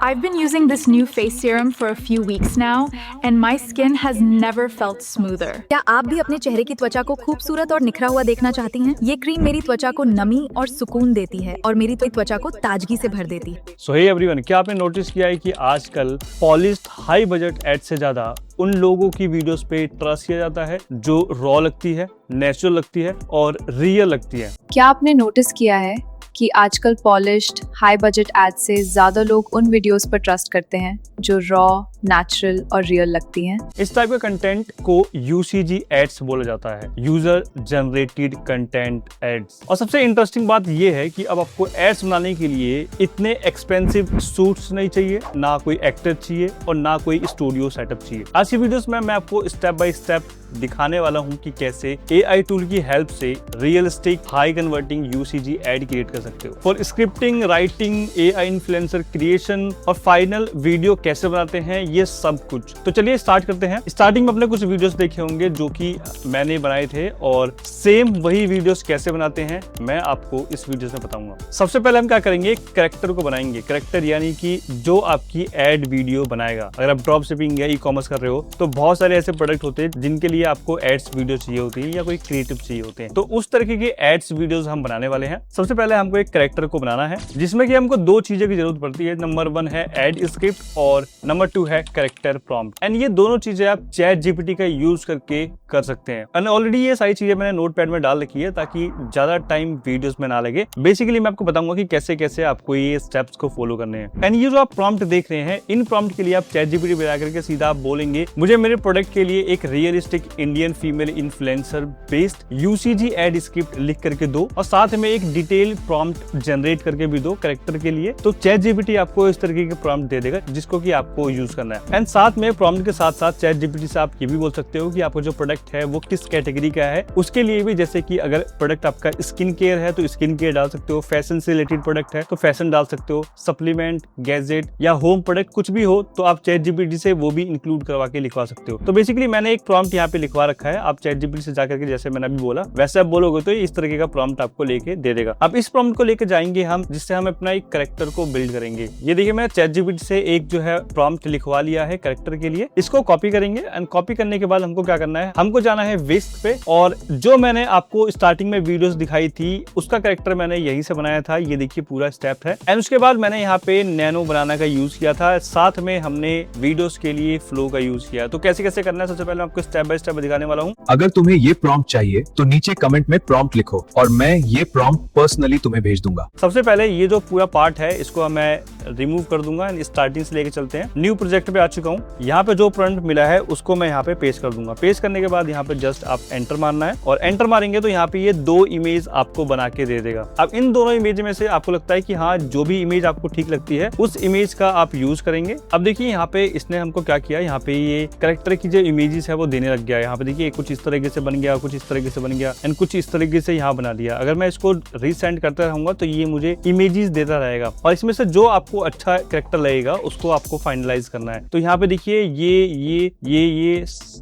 I've been using this new face serum for a few weeks now, and my skin has never felt smoother. क्या आप भी अपने चेहरे की त्वचा को खूबसूरत और निखरा हुआ देखना चाहती हैं? ये क्रीम मेरी त्वचा को नमी और सुकून देती है और मेरी त्वचा को ताजगी से भर देती है। सो हे एवरीवन, क्या आपने नोटिस किया है कि आजकल पॉलिश्ड हाई बजट एड से ज्यादा उन लोगों की वीडियोस पे ट्रस्ट किया जाता है जो रॉ लगती है, नेचुरल लगती है और रियल लगती है। क्या आपने नोटिस किया है कि आजकल पॉलिश्ड हाई बजट एड से ज्यादा लोग उन वीडियोस पर ट्रस्ट करते हैं जो रॉ, नेचुरल और रियल लगती हैं? इस टाइप के कंटेंट को UCG एड्स बोला जाता है, यूजर जनरेटेड कंटेंट एड्स। और सबसे इंटरेस्टिंग बात यह है कि अब आपको एड्स बनाने के लिए इतने एक्सपेंसिव सूट्स नहीं चाहिए, ना कोई एक्टर चाहिए और ना कोई स्टूडियो सेटअप चाहिए। आज की वीडियोस में मैं आपको स्टेप बाय स्टेप दिखाने वाला हूं कि कैसे AI टूल की हेल्प से realistic high converting UCG ad create कर सकते हो। For scripting, writing, AI influencer creation और फाइनल वीडियो कैसे बनाते हैं, ये सब कुछ। तो चलिए स्टार्ट करते हैं। स्टार्टिंग में अपने कुछ वीडियोस देखे होंगे जो कि मैंने बनाए थे और सेम वही वीडियोस कैसे बनाते हैं मैं आपको इस वीडियो में बताऊंगा। सबसे पहले हम क्या करेंगे, कैरेक्टर को बनाएंगे। कैरेक्टर यानी कि जो आपकी एड वीडियो बनाएगा। अगर आप ड्रॉप शिपिंग या ई-कॉमर्स कर रहे हो तो बहुत सारे ऐसे प्रोडक्ट होते हैं जिनके लिए आपको एड्स वीडियो चाहिए होती है या कोई क्रिएटिव चाहिए होते हैं। तो उस तरीके के एड्स वीडियोस हम बनाने वाले हैं। सबसे पहले हमको एक कैरेक्टर को बनाना है जिसमें कि हमको दो चीजों की जरूरत पड़ती है। नंबर 1 है एड स्क्रिप्ट और नंबर 2 है कैरेक्टर प्रॉम्प्ट। एंड ये दोनों चीजें आप चैट जीपीटी का यूज करके कर सकते हैं। एंड ऑलरेडी ये सारी चीजें मैंने नोटपैड में डाल रखी है ताकि ज्यादा टाइम वीडियोस में ना लगे। बेसिकली मैं आपको बताऊंगा कि कैसे कैसे आपको ये स्टेप्स को फॉलो करने हैं। एंड ये जो आप प्रॉम्प्ट देख रहे हैं, इन प्रॉम्प्ट के लिए आप चैट जीपीटी पे जाकर के सीधा आप बोलेंगे मुझे मेरे प्रोडक्ट के लिए एक realistic Indian female influencer based UCG ad script लिख करके दो और साथ में एक डिटेल प्रॉम्प्ट जनरेट करके भी दो कैरेक्टर के लिए। तो चैट जीपीटी आपको इस तरीके के प्रॉम्प्ट दे देगा जिसको कि आपको यूज करना है। एंड साथ में प्रॉम्प्ट के साथ साथ चैट जीपीटी से आप ये भी बोल सकते हो कि आपको जो प्रोडक्ट है वो किस कैटेगरी का है, उसके लिए भी। जैसे कि अगर प्रोडक्ट आपका स्किन केयर है तो स्किन केयर डाल सकते हो, फैशन से रिलेटेड प्रोडक्ट है तो फैशन डाल सकते हो, सप्लीमेंट, गैजेट या होम प्रोडक्ट कुछ भी हो तो आप चैट जीपीटी से वो भी इंक्लूड करवा के लिखवा सकते हो। तो बेसिकली मैंने एक प्रॉम्प्ट यहाँ पे लिखवा रखा है। आप चैट जीपीटी से जाकर के जैसे मैंने अभी बोला वैसे आप बोलोगे तो इस तरीके का प्रॉम्प्ट आपको लेके दे देगा। अब इस प्रॉम्प्ट को लेके जाएंगे हम जिससे हम अपना एक कैरेक्टर को बिल्ड करेंगे। ये देखिए मैं चैट जीपीटी से एक जो है प्रॉम्प्ट लिखवा लिया है कैरेक्टर के लिए। इसको कॉपी करेंगे एंड कॉपी करने के बाद हमको क्या करना है, हमको जाना है विस्क पे और जो मैंने आपको स्टार्टिंग में वीडियोस दिखाई थी उसका कैरेक्टर मैंने यहीं से बनाया था। ये देखिए पूरा स्टेप है। एंड उसके बाद मैंने यहाँ पे नैनो बनाना का यूज किया था, साथ में हमने वीडियोस के लिए फ्लो का यूज किया। तो कैसे कैसे करना है सबसे पहले आपको स्टेप बाय स्टेप दिखाने वाला हूँ। अगर तुम्हें ये प्रॉम्प्ट चाहिए तो नीचे कमेंट में प्रॉम्प्ट लिखो और मैं ये प्रॉम्प्ट पर्सनली तुम्हें भेज दूंगा। सबसे पहले ये जो पूरा पार्ट है इसको मैं रिमूव कर दूंगा। स्टार्टिंग से लेके चलते हैं। न्यू प्रोजेक्ट पे आ चुका हूँ। यहाँ पे जो प्रॉम्प्ट मिला है उसको मैं यहाँ पे पेस्ट कर दूंगा। पेस्ट करने के बाद यहाँ पे जस्ट आप एंटर मारना है और एंटर मारेंगे तो यहाँ पे ये दो इमेज आपको बना के दे देगा। अब इन दोनों इमेज में से आपको लगता है कि हाँ जो भी इमेज आपको ठीक लगती है उस इमेज का आप यूज करेंगे। अब देखिए यहाँ पे इसने हमको क्या किया, यहाँ पे ये कैरेक्टर की जो इमेजेस है वो देने लग गया। यहाँ पे देखिए कुछ इस तरीके से बन गया, कुछ इस तरीके से बन गया एंड कुछ इस तरीके से यहाँ बना दिया। अगर मैं इसको रीसेंड करता रहूंगा तो ये मुझे इमेजेस देता रहेगा और इसमें से जो आपको अच्छा कैरेक्टर लगेगा उसको आपको फाइनलाइज करना है। तो यहाँ पे देखिए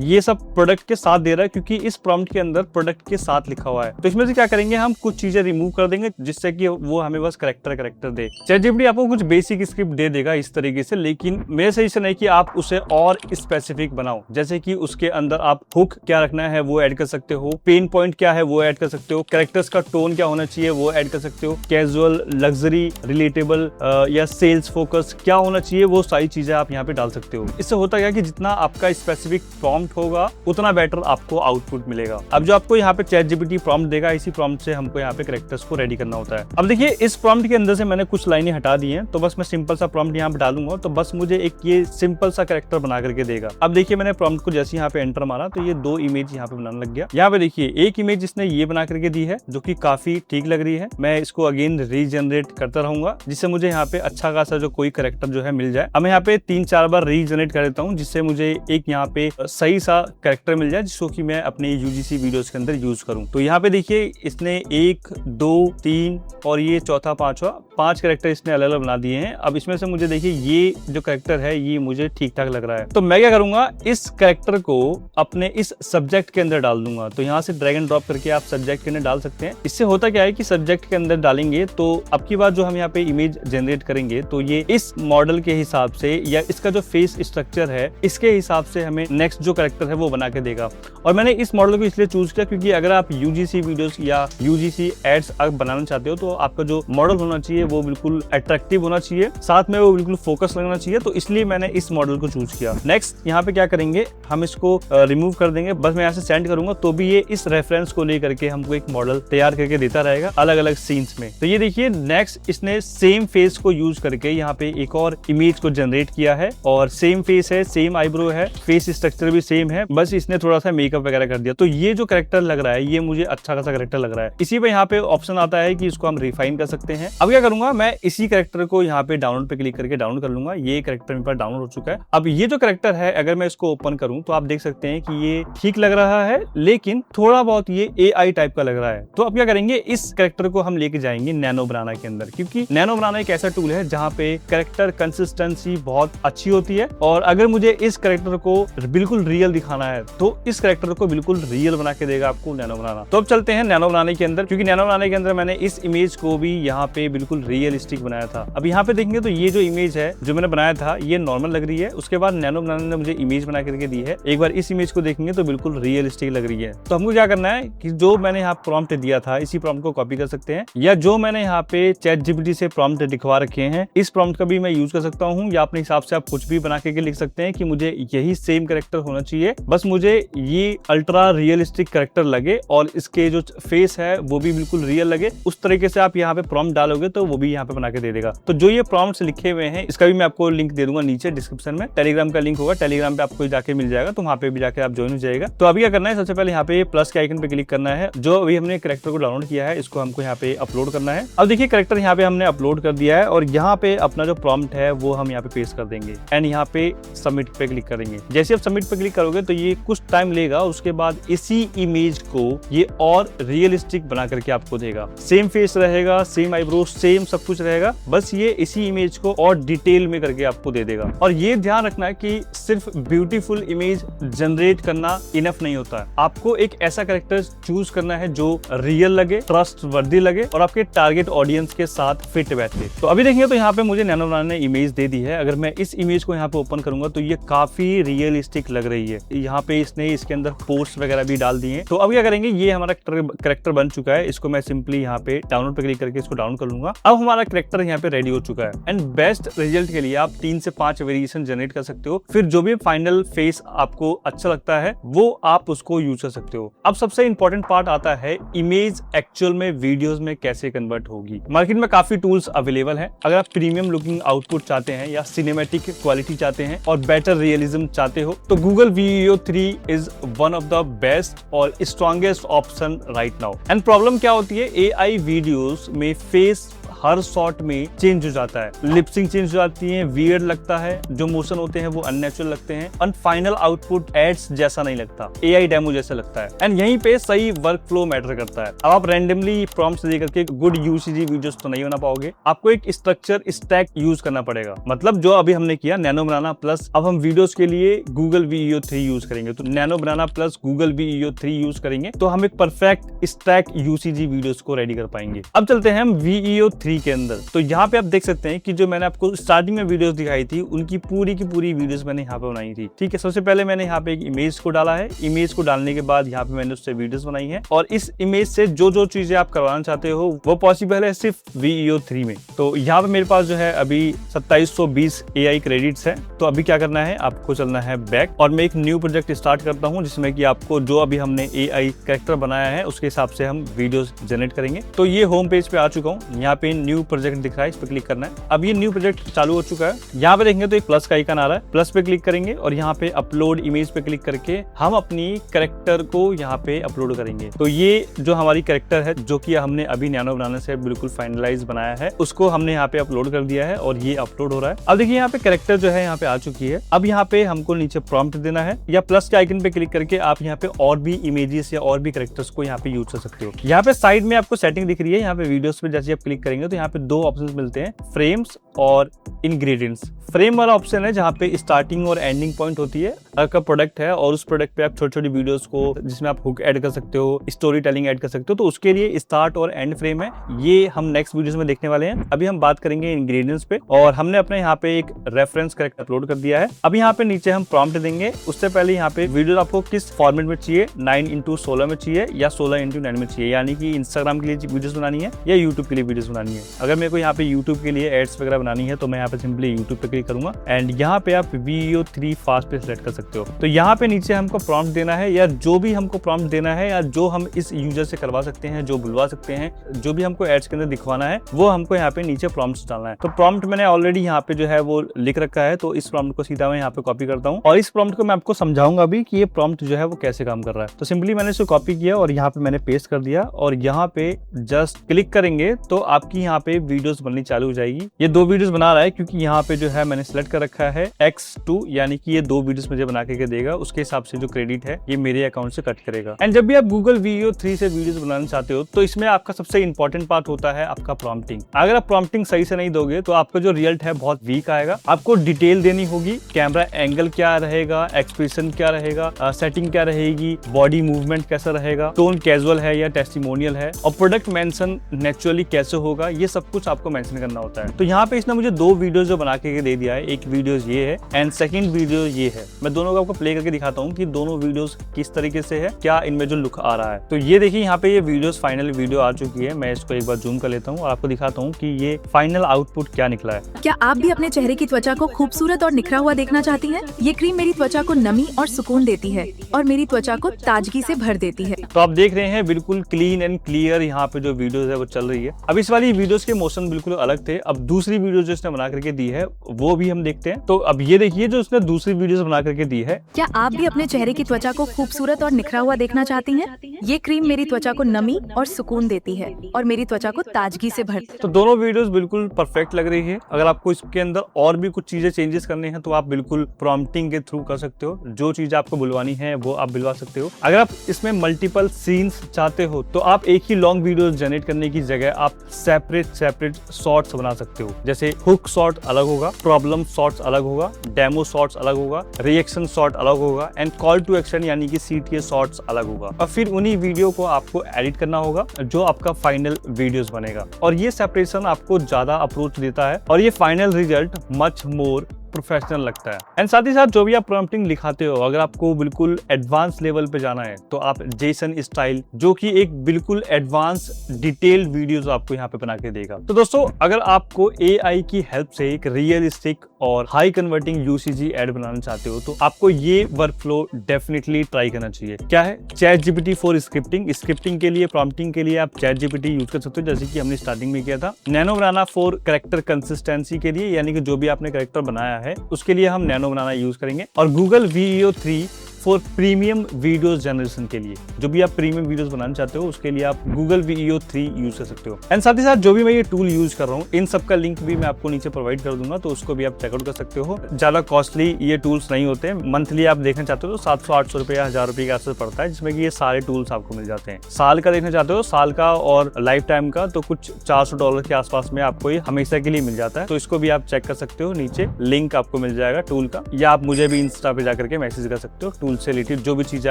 ये सब प्रोडक्ट के साथ दे रहा है क्योंकि इस प्रॉम्प्ट के अंदर प्रोडक्ट के साथ लिखा हुआ है। तो इसमें से क्या करेंगे, हम कुछ चीजें रिमूव कर देंगे जिससे कि वो हमें बस कैरेक्टर दे। चैट जीपीटी आपको कुछ बेसिक स्क्रिप्ट दे देगा इस तरीके से, लेकिन मेरे सही से नहीं कि आप उसे और स्पेसिफिक बनाओ। जैसे कि उसके अंदर आप हुक क्या रखना है वो ऐड कर सकते हो, पेन पॉइंट क्या है वो ऐड कर सकते हो, कैरेक्टर्स का टोन क्या होना चाहिए वो ऐड कर सकते हो, कैजुअल, लग्जरी, रिलेटेबल या सेल्स फोकस क्या होना चाहिए वो सारी चीजें आप यहाँ पे डाल सकते हो। इससे होता क्या कि जितना आपका स्पेसिफिक प्रॉम्प्ट होगा उतना बेटर आपको आउटपुट मिलेगा। अब जो आपको यहाँ पे चैट जीपीटी प्रॉम्प्ट देगा इसी प्रॉम्प्ट से हमको यहाँ पे कैरेक्टर्स को रेडी करना होता है। अब देखिए इस प्रॉम्प्ट के अंदर से मैंने कुछ लाइनें हटा दी हैं तो बस मैं सिंपल सा प्रॉम्प्ट यहाँ पे डालूंगा तो बस मुझे एक ये सिंपल सा कैरेक्टर बना करके देगा। अब देखिए मैंने प्रॉम्प्ट को जैसे यहाँ पे एंटर मारा तो ये दो इमेज यहाँ पे बनाने लग गया। यहाँ पे देखिए एक इमेज इसने ये बना करके दी है जो कि काफी ठीक लग रही है। मैं इसको अगेन रीजनरेट करता रहूंगा जिससे मुझे यहाँ पे अच्छा खासा जो कोई कैरेक्टर जो है मिल जाए। अब मैं यहाँ पे 3-4 बार रीजनरेट कर देता हूँ जिससे मुझे एक यहाँ पे सही सा कैरेक्टर मिल जाए जिसको कि मैं अपने UGC वीडियोस के अंदर यूज करूँ। तो यहाँ पे देखिए इसने 1, 2, 3 और ये चौथा 5वां 5 कैरेक्टर इसने अलग अलग बना दिए हैं। अब इसमें से मुझे देखिए ये जो कैरेक्टर है ये मुझे ठीक ठाक लग रहा है, तो मैं क्या करूंगा, इस कैरेक्टर को अपने इस सब्जेक्ट के अंदर डाल दूंगा। तो यहाँ से ड्रैग एंड ड्रॉप करके आप सब्जेक्ट के अंदर डाल सकते हैं। इससे होता क्या है कि सब्जेक्ट के अंदर डालेंगे तो अब की बार जो हम यहाँ पे इमेज जनरेट करेंगे तो ये इस मॉडल के हिसाब से या इसका जो फेस स्ट्रक्चर है इसके हिसाब से हमें नेक्स्ट जो कैरेक्टर है वो बना के देगा। और मैंने इस मॉडल को इसलिए चूज किया क्योंकि अगर आप यूजीसी वीडियोस या यूजीसी एड्स बनाना चाहते हो तो आपका जो मॉडल होना चाहिए वो बिल्कुल अट्रैक्टिव होना चाहिए, साथ में वो बिल्कुल फोकस लगना चाहिए। तो इसलिए मैंने इस मॉडल को चूज किया। नेक्स्ट यहाँ पे क्या करेंगे, हम इसको रिमूव कर देंगे। बस मैं यहाँ से सेंड करूंगा तो भी ये इस रेफरेंस को लेकर के हमको एक मॉडल तैयार करके देता रहेगा अलग अलग सीन्स में। तो ये देखिए नेक्स्ट इसने सेम फेस को यूज करके यहाँ पे एक और इमेज को जनरेट किया है और सेम फेस है, सेम आईब्रो है, फेस स्ट्रक्चर भी सेम है, बस इसने थोड़ा सा मेकअप वगैरह कर दिया। तो ये जो कैरेक्टर लग रहा है ये मुझे अच्छा खासा कैरेक्टर लग रहा है। इसी पे यहाँ पे ऑप्शन आता है कि इसको हम रिफाइन कर सकते हैं। अब क्या करूंगा, मैं इसी कैरेक्टर को यहाँ पे डाउनलोड पे क्लिक करके डाउनलोड कर लूंगा। ये कैरेक्टर मेरे पास डाउनलोड हो चुका है। अब ये जो कैरेक्टर है अगर मैं इसको ओपन करूं तो आप देख सकते हैं कि ये ठीक लग रहा है, लेकिन थोड़ा बहुत ये AI टाइप का लग रहा है। तो अब क्या करेंगे, इस कैरेक्टर को हम लेके जाएंगे नैनो बनाना के अंदर, क्योंकि नैनो बनाना एक ऐसा टूल है जहाँ पे कैरेक्टर कंसिस्टेंसी बहुत अच्छी होती है। और अगर मुझे इस कैरेक्टर को बिल्कुल रियल दिखाना है तो इस कैरेक्टर को बिल्कुल रियल बना के देगा आपको नैनो बनाना। तो अब चलते हैं नैनो बनाने के अंदर, क्योंकि नैनो बनाने के अंदर मैंने इस इमेज को भी यहाँ पे बिल्कुल रियलिस्टिक बनाया था। अब यहाँ पे देखेंगे तो ये जो इमेज है जो मैंने बनाया था ये नॉर्मल लग रही है, उसके बाद नैनो बनाने ने मुझे इमेज बना करके दी है। एक बार इस इमेज को देखेंगे तो बिल्कुल रियलिस्टिक लग रही है। तो हमको क्या करना है कि जो मैंने यहाँ प्रॉम्प्ट दिया था इसी प्रॉम्प्ट को कॉपी कर सकते हैं, या जो मैंने यहाँ पे चैट जीपीटी से प्रॉम्प्ट लिखवा रखे हैं इस प्रॉम्प्ट का भी मैं यूज कर सकता हूँ, या अपने हिसाब से आप कुछ भी बना के लिख सकते हैं कि मुझे यही सेम कैरेक्टर होना चाहिए, बस मुझे ये अल्ट्रा रियलिस्टिक कैरेक्टर लगे और इसके जो फेस है वो भी बिल्कुल रियल लगे। उस तरीके से आप यहाँ पे प्रॉम्प्ट डालोगे तो वो भी यहाँ पे बना के दे देगा। तो जो ये प्रॉम्प्ट्स लिखे हुए हैं इसका भी मैं आपको लिंक दे दूंगा नीचे डिस्क्रिप्शन में। टेलीग्राम का लिंक होगा, टेलीग्राम पे आपको जाके मिल जाएगा, तो वहाँ पे भी जाके आप ज्वाइन हो जाएगा। तो अभी क्या करना है, सबसे पहले यहाँ पे प्लस के आइकन पे क्लिक करना है। जो अभी हमने कैरेक्टर को डाउनलोड किया है इसको हमको यहाँ पे अपलोड करना है। अब देखिए कैरेक्टर यहाँ पे हमने अपलोड कर दिया है और यहाँ पे अपना जो प्रॉम्प्ट है वो हम यहाँ पे पेस्ट कर देंगे एंड यहाँ पे सबमिट पे क्लिक करेंगे। जैसे आप सबमिट पे क्लिक करोगे तो ये कुछ टाइम लेगा, उसके बाद इसी इमेज को ये और रियलिस्टिक बना करके आपको देगा। सेम फेस रहेगा, सेम आईब्रो, सेम सब कुछ रहेगा, बस ये इसी इमेज को और डिटेल में करके आपको दे देगा। और ये ध्यान रखना है कि सिर्फ ब्यूटीफुल इमेज जनरेट करना इनफ नहीं होता है, आपको एक ऐसा कैरेक्टर चूज करना है जो रियल लगे, ट्रस्ट वर्दी लगे और आपके टारगेट ऑडियंस के साथ फिट बैठे। तो अभी देखेंगे तो यहाँ पे मुझे नैनो बनाने ने इमेज दे दी है। अगर मैं इस इमेज को यहाँ पे ओपन करूंगा तो ये काफी रियलिस्टिक लग रही है। यहाँ पे इसने इसके अंदर पोस्ट वगैरह भी डाल दिए हैं। तो अब क्या करेंगे, ये हमारा कैरेक्टर बन चुका है। इसको मैं सिंपली यहाँ पे डाउनलोड पे क्लिक करके इसको डाउनलोड कर लूंगा। अब हमारा कैरेक्टर यहाँ पे रेडी हो चुका है एंड बेस्ट रिजल्ट के लिए आप 3 से 5 वेरिएशन जनरेट कर सकते हो। फिर जो भी फाइनल फेस आपको अच्छा लगता है वो आप उसको यूज कर सकते हो। अब सबसे इंपॉर्टेंट पार्ट आता है इमेज एक्चुअल में वीडियोस में कैसे कन्वर्ट होगी। मार्केट में काफी टूल्स अवेलेबल हैं। अगर आप प्रीमियम लुकिंग आउटपुट चाहते हैं या सिनेमैटिक क्वालिटी चाहते हैं और बेटर रियलिज्म चाहते हो तो Google Veo 3 is one of the best और strongest option right now. And problem क्या होती है, AI वीडियोस में फेस हर शॉट में चेंज हो जाता है, लिपसिंग चेंज हो जाती है, वियर्ड लगता है, जो मोशन होते हैं वो अननेचुरल लगते हैं और फाइनल आउटपुट एड्स जैसा नहीं लगता, AI डेमो जैसा लगता है। एंड यहीं पे सही वर्क फ्लो मैटर करता है। अब आप रैंडमली प्रॉम्प्ट्स दे करके गुड यूसीजी वीडियोस तो नहीं बना पाओगे, आपको एक स्ट्रक्चर स्टैक यूज करना पड़ेगा। मतलब जो अभी हमने किया नैनो बनाना प्लस अब हम वीडियोस के लिए गूगल Veo 3 यूज करेंगे, तो नैनो बनाना प्लस गूगल Veo 3 यूज करेंगे तो हम एक परफेक्ट स्टैक यूसीजी वीडियोस को रेडी कर पाएंगे। अब चलते हैं हम Veo 3 के अंदर। तो यहाँ पे आप देख सकते हैं कि जो मैंने आपको स्टार्टिंग में वीडियोस दिखाई थी उनकी पूरी की पूरी वीडियोस मैंने यहाँ पे बनाई थी। ठीक है, सबसे पहले मैंने यहाँ पे एक इमेज को डाला है। इमेज को डालने के बाद यहाँ पे मैंने उससे वीडियोस बनाई है और इस इमेज से जो जो चीजें आप करवाना चाहते हो वो पॉसिबल है सिर्फ Veo 3 में। तो यहाँ पे मेरे पास जो है अभी 2720 AI क्रेडिट्स है। तो अभी क्या करना है, आपको चलना है बैक और मैं एक न्यू प्रोजेक्ट स्टार्ट करता हूँ जिसमें कि आपको जो अभी हमने AI कैरेक्टर बनाया है उसके हिसाब से हम वीडियोस जनरेट करेंगे। तो ये होम पेज पे आ चुका हूँ, यहाँ पे न्यू प्रोजेक्ट दिख रहा है, इस पे क्लिक करना है। अब ये न्यू प्रोजेक्ट चालू हो चुका है। यहाँ पे देखेंगे तो एक प्लस का आइकन आ रहा है, प्लस पे क्लिक करेंगे और यहाँ पे अपलोड इमेज पे क्लिक करके हम अपनी कैरेक्टर को यहाँ पे अपलोड करेंगे। तो ये जो हमारी कैरेक्टर है जो कि हमने अभी नैनो बनाने से बिल्कुल फाइनलाइज बनाया है उसको हमने यहाँ पे अपलोड कर दिया है और ये अपलोड हो रहा है। अब देखिए यहाँ पे कैरेक्टर जो है यहाँ पे आ चुकी है। अब यहाँ पे हमको नीचे प्रॉम्प्ट देना है या प्लस के आइकन पे क्लिक करके आप यहाँ पे और भी इमेजेस या और भी कैरेक्टर्स को यहाँ पे यूज कर सकते हो। यहाँ पे साइड में आपको सेटिंग दिख रही है, यहाँ पे वीडियोस पे जैसे आप क्लिक करेंगे तो यहाँ पे दो ऑप्शंस मिलते हैं, फ्रेम्स और इंग्रेडिएंट्स। फ्रेम वाला ऑप्शन है जहाँ पे स्टार्टिंग और एंडिंग पॉइंट होती है आपका प्रोडक्ट है, और उस प्रोडक्ट पे आप छोटी छोटी वीडियोस को जिसमें आप हुक ऐड कर सकते हो, स्टोरी टेलिंग ऐड कर सकते हो, तो उसके लिए स्टार्ट और एंड फ्रेम है। ये हम नेक्स्ट वीडियोस में देखने वाले हैं। अभी हम बात करेंगे इंग्रेडिएंट्स पे, और हमने अपने यहाँ पे एक रेफरेंस करेक्ट अपलोड कर दिया है। अब यहाँ पे नीचे हम प्रॉम्प्ट देंगे। उससे पहले यहाँ पे वीडियो आपको किस फॉर्मेट में चाहिए, 9:16 में चाहिए या 16:9 में चाहिए, यानी कि इंस्टाग्राम के लिए वीडियोस बनानी है या यूट्यूब के लिए वीडियोस बनानी है। अगर मेरे को यहाँ पे यूट्यूब के लिए एड्स वगैरह बनानी है तो मैं यहाँ पे सिंपली यूट्यूब पे क्लिक करूंगा एंड यहाँ पे आप VEO3 फास्ट पे सिलेक्ट कर सकते हो। तो यहाँ पे नीचे हमको प्रॉम्प्ट देना है, या जो भी हमको प्रॉम्प्ट देना है, या जो हम इस यूजर से करवा सकते हैं, जो बुलवा सकते हैं, जो भी हमको एड्स के अंदर दिखवाना है, वो हमको यहाँ पे नीचे प्रॉम्प्ट्स डालना है। तो प्रॉम्प्ट मैंने ऑलरेडी यहाँ पे जो है वो लिख रखा है, तो इस प्रॉम्प्ट को सीधा मैं यहाँ पे कॉपी करता हूँ, और इस प्रॉम्प्ट को मैं आपको समझाऊंगा भी कि ये प्रॉम्प्ट जो है वो कैसे काम कर रहा है। तो सिंपली मैंने इसे कॉपी किया और यहाँ पे मैंने पेस्ट कर दिया, और यहाँ पे जस्ट क्लिक करेंगे तो आपकी यहाँ पे वीडियोस बननी चालू हो जाएगी। ये 2 वीडियोस बना रहा है क्योंकि यहाँ पे जो है मैंने सेलेक्ट कर रखा है X2, यानी कि ये 2 वीडियोस मुझे बना के देगा, उसके हिसाब से जो क्रेडिट है ये मेरे अकाउंट से कट करेगा। एंड जब भी आप Google VEO3 से वीडियोस बनाना चाहते हो तो इसमें आपका सबसे इंपॉर्टेंट पार्ट होता है आपका प्रॉम्प्टिंग। अगर आप प्रॉम्प्टिंग सही से नहीं दोगे तो आपका जो रिजल्ट है बहुत वीक आएगा। आपको डिटेल देनी होगी, कैमरा एंगल क्या रहेगा, एक्सप्रेशन क्या रहेगा, सेटिंग क्या रहेगी, बॉडी मूवमेंट कैसा रहेगा, टोन कैजुअल है या टेस्टिमोनियल है, और प्रोडक्ट मेंशन नेचुरली कैसे होगा, ये सब कुछ आपको मेंशन करना होता है। तो यहाँ पे इसने मुझे 2 वीडियो जो बना के दे दिया है, एक वीडियो ये है एंड सेकंड वीडियो ये है। मैं दोनों को आपको प्ले करके दिखाता हूँ कि दोनों वीडियोस किस तरीके से है, क्या इनमें जो लुक आ रहा है। तो ये देखिए यहाँ पे ये वीडियोस फाइनल वीडियो आ चुकी है। मैं इसको एक बार जूम कर लेता हूँ और आपको दिखाता हूँ कि ये फाइनल आउटपुट क्या निकला है। क्या आप भी अपने चेहरे की त्वचा को खूबसूरत और निखरा हुआ देखना चाहती हैं? ये क्रीम मेरी त्वचा को नमी और सुकून देती है और मेरी त्वचा को ताजगी से भर देती है। तो आप देख रहे हैं बिल्कुल क्लीन एंड क्लियर यहाँ पे जो वीडियोस है वो चल रही है। अब इस वाली वीडियोस के मोशन बिल्कुल अलग थे। अब दूसरी वीडियो जो इसने बना करके दी है वो भी हम देखते हैं। तो अब ये देखिए जो उसने दूसरी वीडियोस बना करके दी है। क्या आप भी अपने चेहरे की त्वचा को खूबसूरत और निखरा हुआ देखना चाहती हैं? ये क्रीम मेरी त्वचा को नमी और सुकून देती है और मेरी त्वचा को ताजगी से भर। तो दोनों वीडियोस बिल्कुल परफेक्ट लग रही है। अगर आपको इसके अंदर और भी कुछ चीजें चेंजेस करने हैं तो आप बिल्कुल प्रॉम्प्टिंग के थ्रू कर सकते हो। जो चीज आपको बुलवानी है वो आप बुलवा सकते हो। अगर आप इसमें मल्टीपल सीन्स चाहते हो तो आप एक ही लॉन्ग वीडियो जनरेट करने की जगह आप सेपरेट शॉर्ट्स बना सकते हो। जैसे हुक शॉर्ट अलग होगा, प्रॉब्लम शॉर्ट्स अलग होगा, डेमो शॉर्ट्स अलग होगा, रिएक्शन शॉर्ट अलग होगा एंड कॉल टू एक्शन यानी कि CTA शॉर्ट्स अलग होगा। और फिर उन्हीं वीडियो को आपको एडिट करना होगा जो आपका फाइनल वीडियोस बनेगा। और ये सेपरेशन आपको ज्यादा अप्रोच देता है और ये final result much more professional लगता है। एंड साथ ही साथ जो भी आप प्रॉम्प्टिंग लिखाते हो, अगर आपको बिल्कुल एडवांस लेवल पे जाना है तो आप जेसन स्टाइल, जो कि एक बिल्कुल एडवांस डिटेल्ड वीडियोस आपको यहाँ पे बना के देगा। तो दोस्तों अगर आपको AI की हेल्प से एक रियलिस्टिक और हाई कन्वर्टिंग UCG एड बनाना चाहते हो तो आपको ये वर्कफ्लो डेफिनेटली ट्राई करना चाहिए। क्या है? ChatGPT फॉर स्क्रिप्टिंग के लिए, प्रॉम्प्टिंग के लिए आप ChatGPT यूज कर सकते हो, जैसे कि हमने स्टार्टिंग में किया था। Nano banana for character consistency के लिए, यानी कि जो भी आपने कैरेक्टर बनाया है उसके लिए हम नैनो बनाना यूज करेंगे। और Google VEO3 for premium videos generation के लिए, जो भी आप प्रीमियम वीडियोस बनाना चाहते हो उसके लिए आप Google VEO3 यूज कर सकते हो। एंड साथ ही साथ जो भी मैं ये टूल यूज कर रहा हूँ इन सब का लिंक भी मैं आपको नीचे प्रोवाइड कर दूंगा, तो उसको भी आप चेकआउट कर सकते हो। ज्यादा कॉस्टली ये टूल्स नहीं होते। मंथली आप देखना चाहते हो तो 700-800 रुपए या 1000 रुपए के आसपास पड़ता है, जिसमें कि ये सारे टूल्स आपको मिल जाते हैं। साल का देखना चाहते हो, साल का और लाइफ टाइम का, तो कुछ $400 के आसपास में आपको ये हमेशा के लिए मिल जाता है। तो इसको भी आप चेक कर सकते हो, नीचे लिंक आपको मिल जाएगा टूल का, या आप मुझे भी इंस्टा पे जाकर के मैसेज कर सकते हो टूल से रिलेटेड जो भी चीजें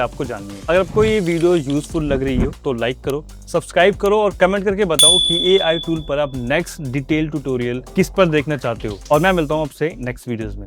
आपको जाननी है। अगर आपको ये वीडियो यूजफुल लग रही हो तो लाइक करो, सब्सक्राइब करो और कमेंट करके बताओ कि AI टूल पर आप नेक्स्ट डिटेल ट्यूटोरियल किस पर देखना चाहते हो। और मैं मिलता हूं आपसे नेक्स्ट वीडियोस में।